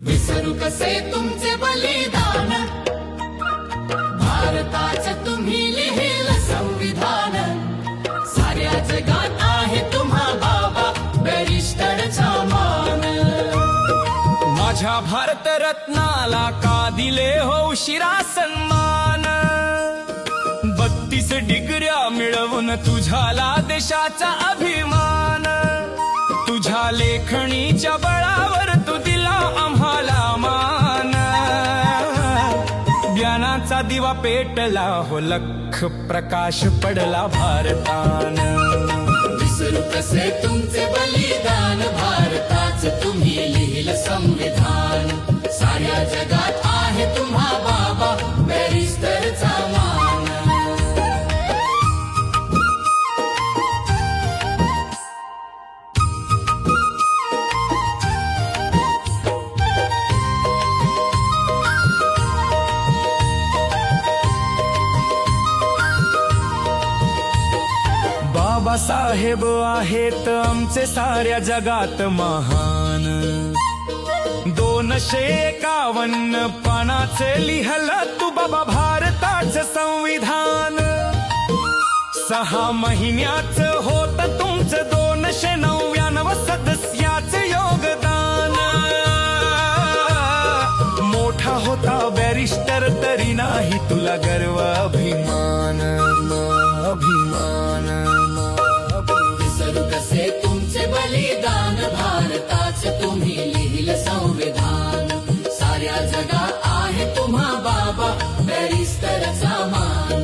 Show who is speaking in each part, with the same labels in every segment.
Speaker 1: विसरू कसे तुमचे बलिदान, भारताचे तुम्ही लिहिलं संविधान। साऱ्या जगात आहे तुम्हा बाबा बॅरिस्टरचा मान।
Speaker 2: माझ्या भारतरत्नाला का दिले हो उशिरा सन्मान? 32 डिग्र्या मिळवून तुझ्याला देशाचा अभिमान। तुझ्या लेखणीच्या बळावर तू दिला आम्हाला मान। ज्ञानाचा दिवा पेटला हो, लख प्रकाश पडला भारतान।
Speaker 1: विसरू कसे तुमचे बलिदान, भारताचं तुम्ही लिहिलं संविधान। साऱ्या जगात आहे तुम्हा बाबा बॅरिस्टरचा मान।
Speaker 2: बाबासाहेब आहेत आमचे साऱ्या जगात महान। 251 पानाचे लिहलं तू बाबा भारताचं संविधान। 6 महिन्याचं होत तुमचं 299 सदस्याचं योगदान। मोठा होता बॅरिस्टर तरी नाही तुला गर्व अभिमान, अभिमान।
Speaker 1: विसरू कसे तुमचे बलिदान, भारताचं तुम्ही लिहिलं संविधान। साऱ्या जगात आहे तुम्हा बाबा बॅरिस्टरचा मान।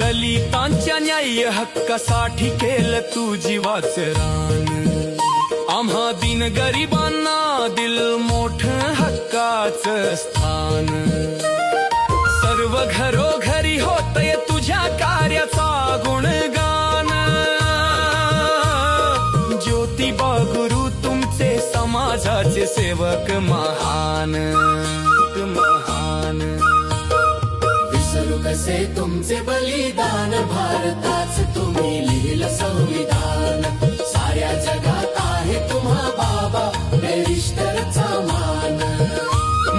Speaker 2: दलितांच्या न्याय हक्कासाठी केलं तू जीवाचं रान। आम्हा दिन गरिबांना दिल मोठं हक्काचं स्थान। सर्व घरोघरी होतय तुझ्या कार्याचा गुणगान। ज्योतिबा गुरु तुमचे समाजाचे सेवक महान, महान।
Speaker 1: विसरू कसे तुमचे बलिदान, भारताचं तुम्ही लिहिलं संविधान। साऱ्या जगात आहे तुम्हा बाबा बॅरिस्टरचा मान।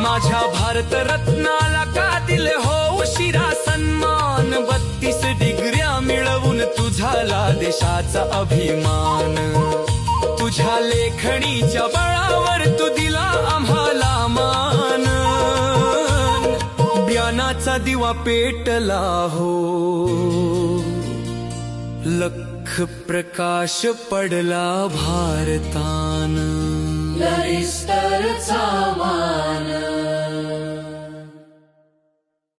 Speaker 2: माझ्या भारतरत्नाला का दिले हो उशिरा सन्मान? 32 डिग्र्या मिळवून तुझ्याला देशाचा अभिमान। तुझ्या लेखणीच्या बळावर तू दिला आम्हाला मान। ज्ञानाचा दिवा पेटला हो, लख प्रकाश पडला भारतान।
Speaker 1: बॅरिस्टरचा मान।